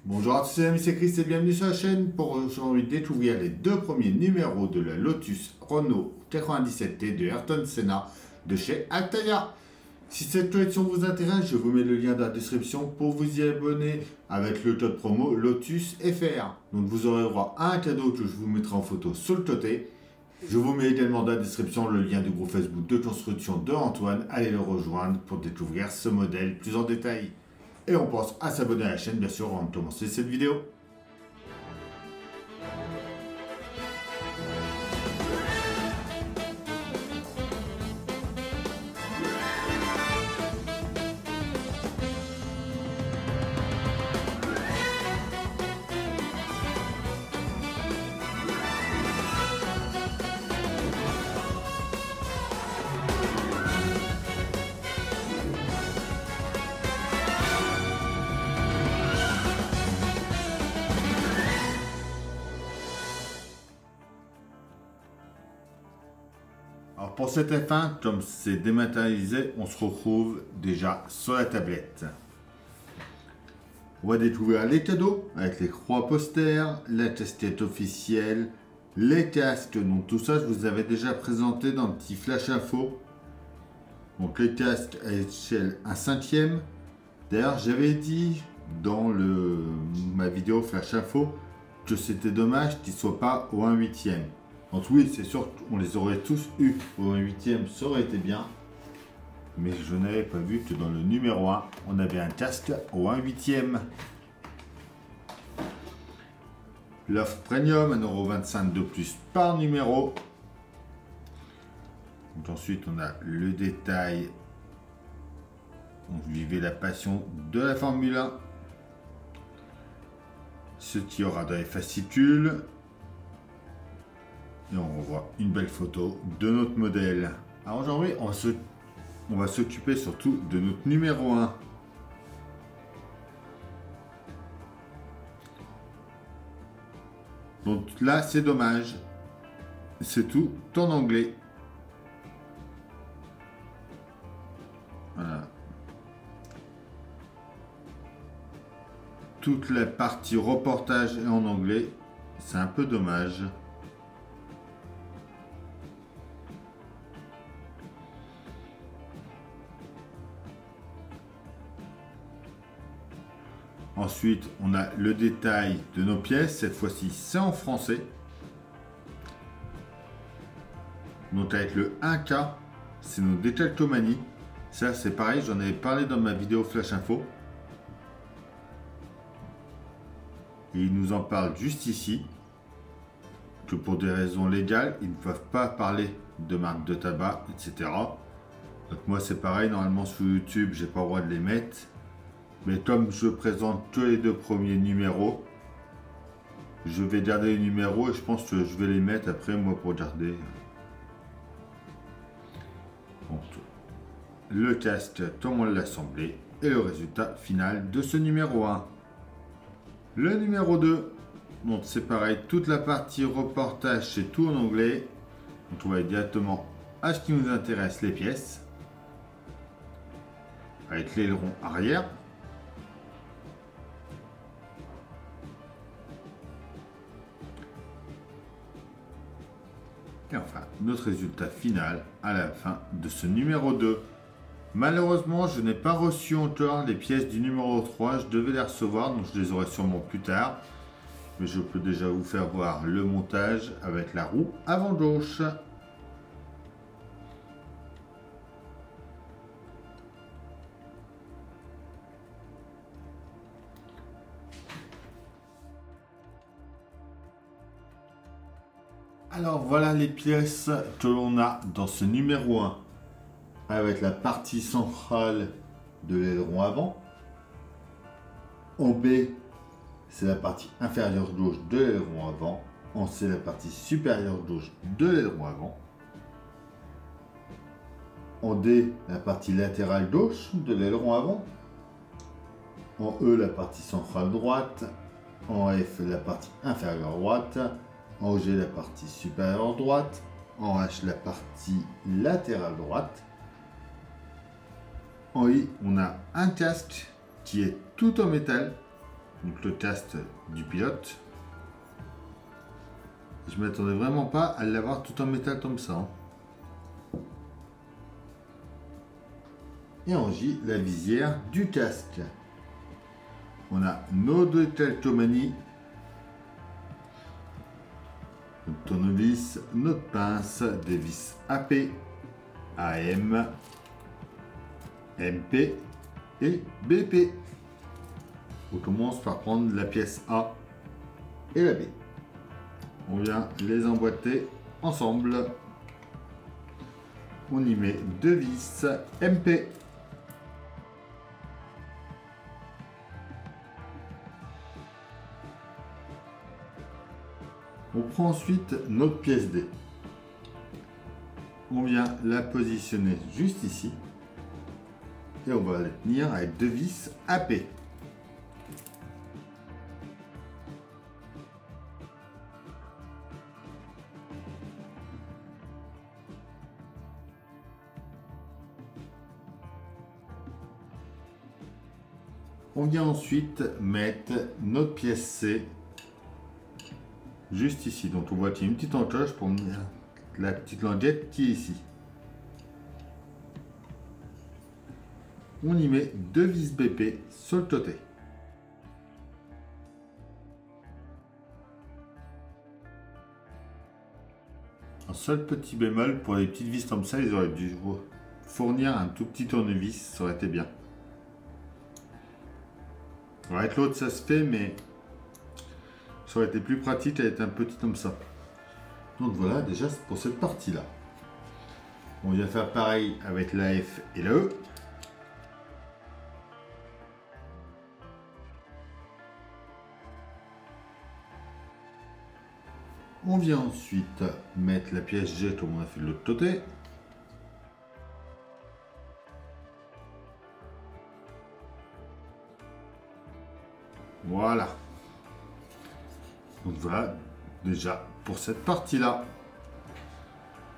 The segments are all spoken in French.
Bonjour à tous les amis, c'est Chris et bienvenue sur la chaîne pour aujourd'hui découvrir les deux premiers numéros de la Lotus Renault 97T de Ayrton Senna de chez Altaïa. Si cette collection vous intéresse, je vous mets le lien dans la description pour vous y abonner avec le code promo Lotus FR. Donc vous aurez droit à un cadeau que je vous mettrai en photo sur le côté. Je vous mets également dans la description le lien du groupe Facebook de construction de Antoine. Allez le rejoindre pour découvrir ce modèle plus en détail. Et on pense à s'abonner à la chaîne, bien sûr, avant de commencer cette vidéo. Alors pour cette F1, comme c'est dématérialisé, on se retrouve déjà sur la tablette. On va découvrir les cadeaux avec les croix posters, la casquette officielle, les casques. Donc tout ça, je vous avais déjà présenté dans le petit flash info. Donc les casques à échelle 1/5. D'ailleurs, j'avais dit dans ma vidéo flash info que c'était dommage qu'ils ne soient pas au 1/8. Donc oui, c'est sûr qu'on les aurait tous eu au 1/8, ça aurait été bien. Mais je n'avais pas vu que dans le numéro 1, on avait un casque au 1/8. L'offre premium, 1,25 € de plus par numéro. Donc ensuite, on a le détail. On vivait la passion de la Formule 1. Ce qu'il y aura dans les fascicules. Et on revoit une belle photo de notre modèle. Alors aujourd'hui, on va s'occuper surtout de notre numéro 1. Donc là, c'est dommage. C'est tout en anglais. Voilà. Toute la partie reportage est en anglais. C'est un peu dommage. Ensuite, on a le détail de nos pièces. Cette fois-ci, c'est en français. Donc avec le 1K, c'est nos décalcomanies. Ça, c'est pareil, j'en avais parlé dans ma vidéo Flash Info. Et ils nous en parlent juste ici. Que pour des raisons légales, ils ne peuvent pas parler de marque de tabac, etc. Donc moi, c'est pareil. Normalement, sur YouTube, j'ai pas le droit de les mettre. Mais comme je présente que les deux premiers numéros, je vais garder les numéros et je pense que je vais les mettre après moi pour garder. Donc, le casque, comme on l'a assemblé, et le résultat final de ce numéro 1. Le numéro 2, donc c'est pareil, toute la partie reportage, c'est tout en anglais. Donc on va aller directement à ce qui nous intéresse, les pièces. Avec l'aileron arrière. Et enfin, notre résultat final à la fin de ce numéro 2. Malheureusement, je n'ai pas reçu encore les pièces du numéro 3. Je devais les recevoir, donc je les aurai sûrement plus tard. Mais je peux déjà vous faire voir le montage avec la roue avant gauche. Alors voilà les pièces que l'on a dans ce numéro 1 avec la partie centrale de l'aileron avant. En B, c'est la partie inférieure gauche de l'aileron avant. En C, la partie supérieure gauche de l'aileron avant. En D, la partie latérale gauche de l'aileron avant. En E, la partie centrale droite. En F, la partie inférieure droite. En G, la partie supérieure droite. En H, la partie latérale droite. En I, on a un casque qui est tout en métal donc le test du pilote. Je m'attendais vraiment pas à l'avoir tout en métal comme ça. Hein. Et en J, la visière du casque. On a nos deux Teltomani, notre tournevis, notre pince, des vis AP, AM, MP et BP. On commence par prendre la pièce A et la B. On vient les emboîter ensemble. On y met deux vis MP. On prend ensuite notre pièce D. On vient la positionner juste ici. Et on va la tenir avec deux vis AP. On vient ensuite mettre notre pièce C juste ici. Donc on voit qu'il y a une petite encoche pour mettre la petite languette qui est ici. On y met deux vis BP sur le côté. Un seul petit bémol, pour les petites vis comme ça, ils auraient dû fournir un tout petit tournevis, ça aurait été bien. Alors avec l'autre ça se fait, mais ça aurait été plus pratique avec un petit comme ça. Donc voilà, déjà c'est pour cette partie là. On vient faire pareil avec la F et la E. On vient ensuite mettre la pièce G comme on a fait de l'autre côté. Voilà. Donc voilà, déjà pour cette partie-là.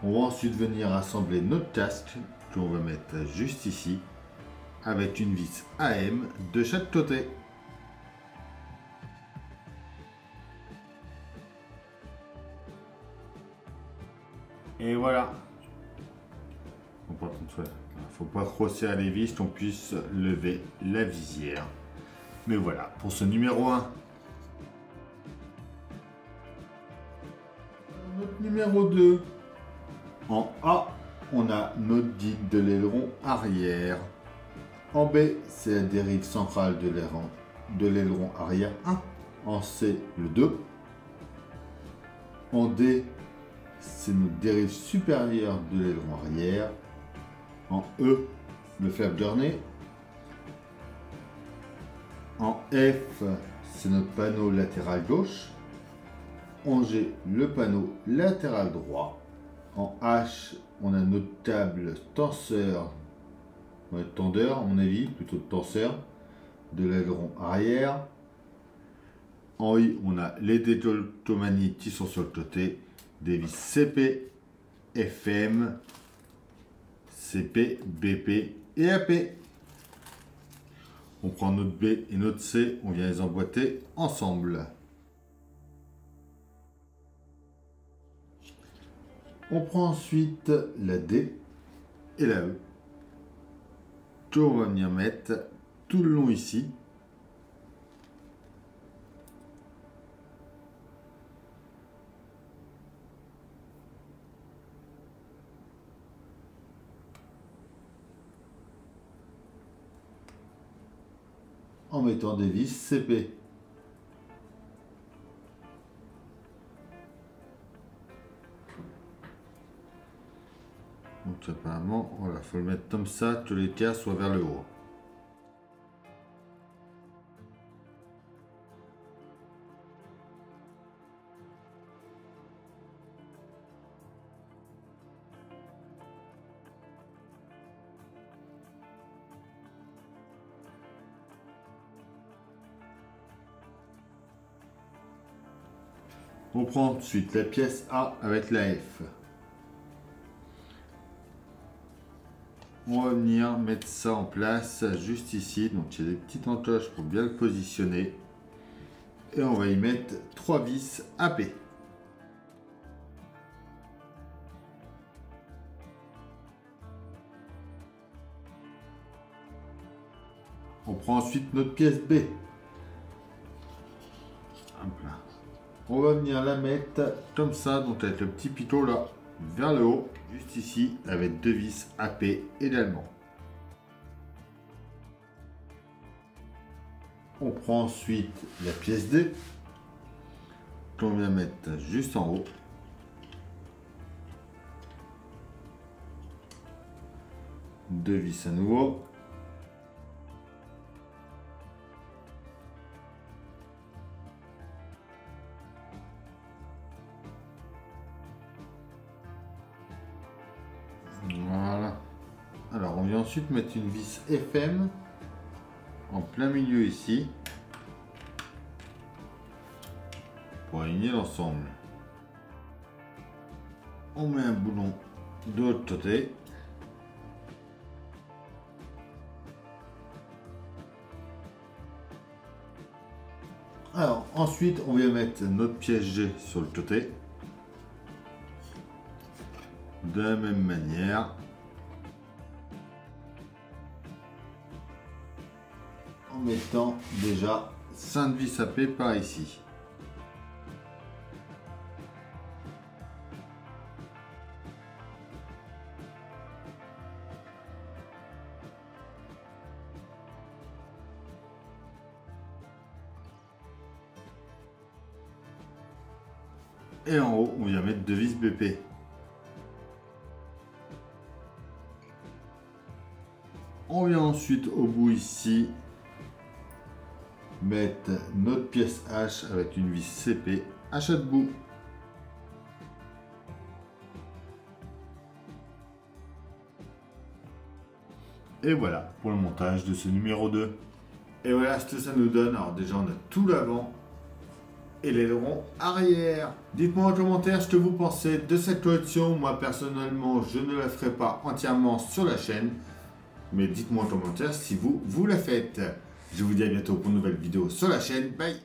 On va ensuite venir assembler notre casque qu'on va mettre juste ici avec une vis AM de chaque côté. Et voilà. Il ne faut pas grossir les vis qu'on puisse lever la visière. Mais voilà, pour ce numéro 1. Notre numéro 2. En A, on a notre digue de l'aileron arrière. En B, c'est la dérive centrale de l'aileron arrière 1. En C, le 2. En D, c'est notre dérive supérieure de l'aileron arrière. En E, le flap journey. En F, c'est notre panneau latéral gauche. En G, le panneau latéral droit. En H, on a notre table tenseur, tendeur à mon avis, plutôt tenseur, de l'aileron arrière. En I, on a les Teltomani qui sont sur le côté, des vis CP, FM, CP, BP et AP. On prend notre B et notre C, on vient les emboîter ensemble. On prend ensuite la D et la E, qu'on va venir mettre tout le long ici. En mettant des vis CP. Donc apparemment, voilà, faut le mettre comme ça, que les cas soient vers le haut. On prend ensuite la pièce A avec la F. On va venir mettre ça en place juste ici. Donc il y a des petites encoches pour bien le positionner. Et on va y mettre 3 vis AP. On prend ensuite notre pièce B. Hop là. On va venir la mettre comme ça, donc avec le petit pitot là, vers le haut, juste ici, avec 2 vis AP également. On prend ensuite la pièce D, qu'on vient mettre juste en haut. Deux vis à nouveau. Voilà. Alors on vient ensuite mettre une vis FM en plein milieu ici pour aligner l'ensemble. On met un boulon de l'autre côté. Alors ensuite on vient mettre notre pièce G sur le côté. De la même manière. En mettant déjà 5 vis AP par ici. Et en haut, on vient mettre 2 vis BP. On vient ensuite au bout ici mettre notre pièce H avec une vis CP à chaque bout. Et voilà pour le montage de ce numéro 2. Et voilà ce que ça nous donne. Alors déjà on a tout l'avant et l'aileron arrière. Dites-moi en commentaire ce que vous pensez de cette collection. Moi personnellement je ne la ferai pas entièrement sur la chaîne. Mais dites-moi en commentaire si vous la faites. Je vous dis à bientôt pour une nouvelle vidéo sur la chaîne. Bye!